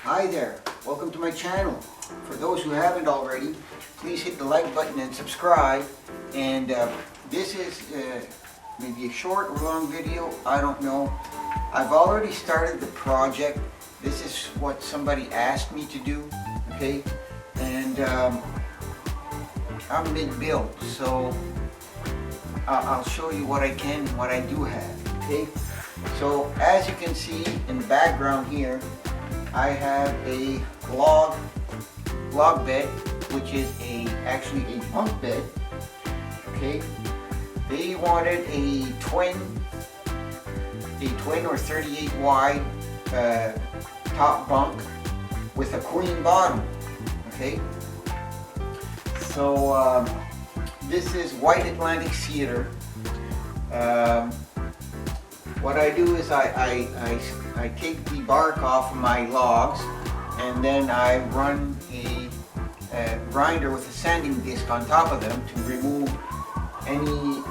Hi there, welcome to my channel. For those who haven't already, please hit the like button and subscribe. And this is maybe a short or long video, I don't know. I've already started the project. This is what somebody asked me to do, okay? And I'm mid-build, so I'll show you what I can and what I do have, okay? So as you can see in the background here, I have a log bed, which is actually a bunk bed, okay? They wanted a twin or 38 wide top bunk with a queen bottom, okay? So this is white Atlantic cedar. What I do is I take the bark off of my logs, and then I run a grinder with a sanding disc on top of them to remove any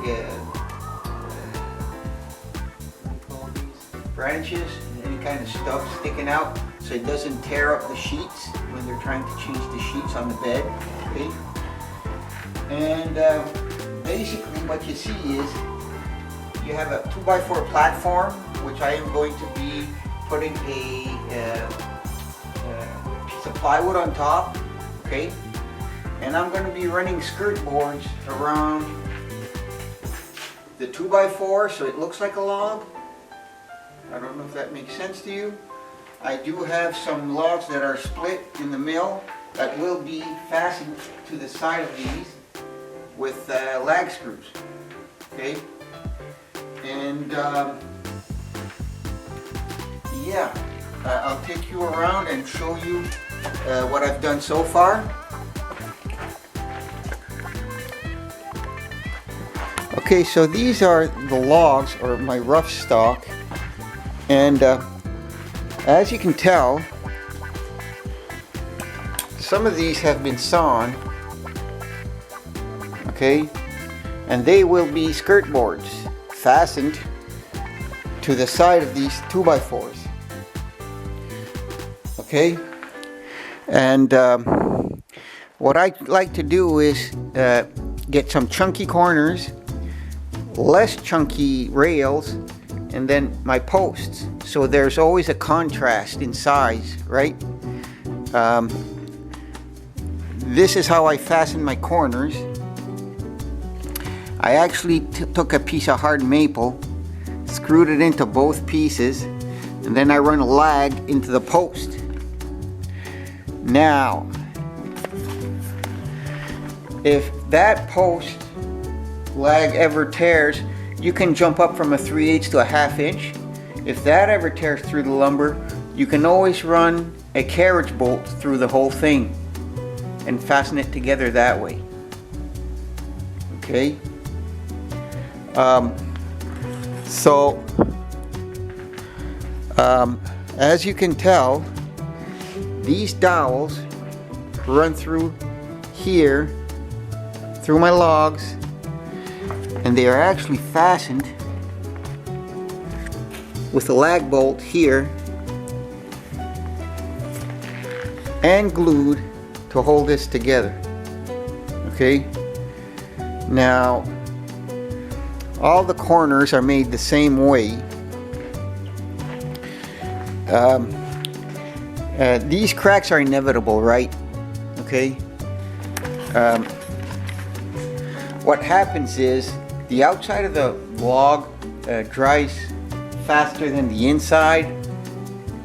branches and any kind of stuff sticking out, so it doesn't tear up the sheets when they're trying to change the sheets on the bed, okay? And basically what you see is you have a 2x4 platform, which I am going to be putting a piece of plywood on top, okay? And I'm going to be running skirt boards around the 2x4 so it looks like a log. I don't know if that makes sense to you. I do have some logs that are split in the mill that will be fastened to the side of these with lag screws, okay? And yeah, I'll take you around and show you what I've done so far. Okay, so these are the logs, or my rough stock, and as you can tell, some of these have been sawn, okay, and they will be skirt boards fastened to the side of these 2x4s, okay? And what I like to do is get some chunky corners, less chunky rails, and then my posts, so there's always a contrast in size, right? This is how I fasten my corners. I actually took a piece of hard maple, screwed it into both pieces, and then I run a lag into the post. Now, if that post lag ever tears, you can jump up from a 3/8 to a 1/2 inch. If that ever tears through the lumber, you can always run a carriage bolt through the whole thing and fasten it together that way, okay? As you can tell, these dowels run through here, through my logs, and they are actually fastened with a lag bolt here and glued to hold this together, okay? Now, all the corners are made the same way. These cracks are inevitable, right? Okay. What happens is the outside of the log dries faster than the inside,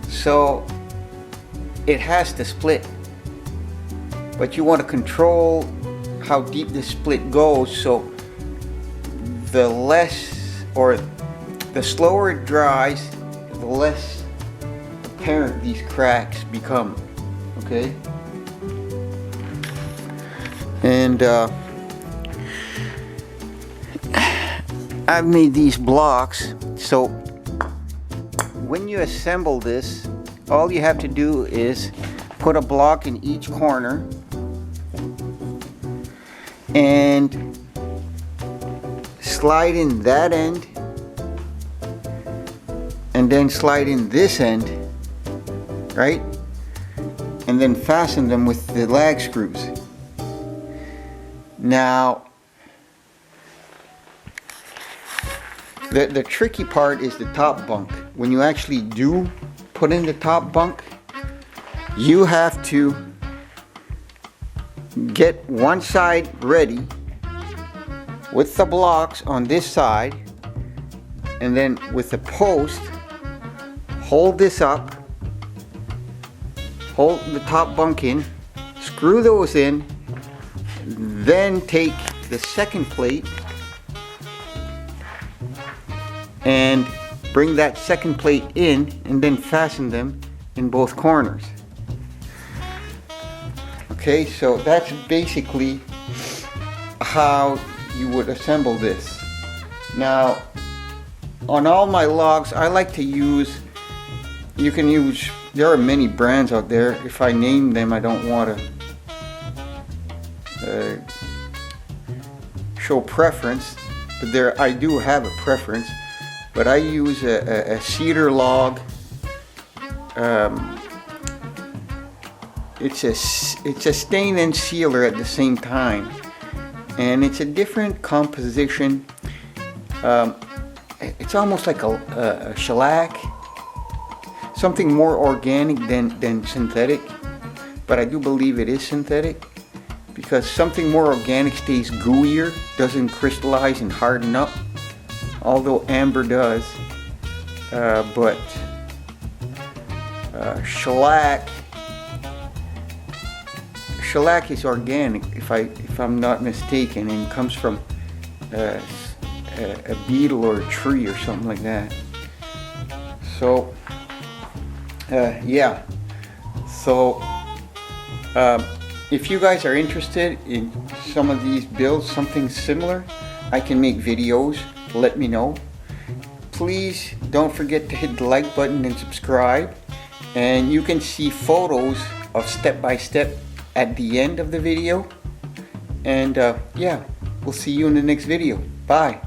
so it has to split. But you want to control how deep the split goes, so the less, or the slower it dries, the less apparent these cracks become, okay? And I've made these blocks, so when you assemble this, all you have to do is put a block in each corner and slide in that end and then slide in this end, right? and then fasten them with the lag screws. Now, the tricky part is the top bunk. When you actually do put in the top bunk, you have to get one side ready with the blocks on this side, and then with the post, hold this up, hold the top bunk in, screw those in, then take the second plate and bring that second plate in, and then fasten them in both corners. Okay, so that's basically how you would assemble this. Now, on all my logs, I like to use, you can use, there are many brands out there. If I name them, I don't want to show preference, but there, I do have a preference. But I use a cedar log. It's a stain and sealer at the same time, and it's a different composition. It's almost like a shellac, something more organic than synthetic, but I do believe it is synthetic, because something more organic stays gooier, doesn't crystallize and harden up, although amber does. But shellac is organic, if I'm not mistaken, and comes from a beetle or a tree or something like that. So yeah, so if you guys are interested in some of these builds, something similar, I can make videos. Let me know. Please don't forget to hit the like button and subscribe, and you can see photos of step-by-step at the end of the video. And yeah, we'll see you in the next video. Bye.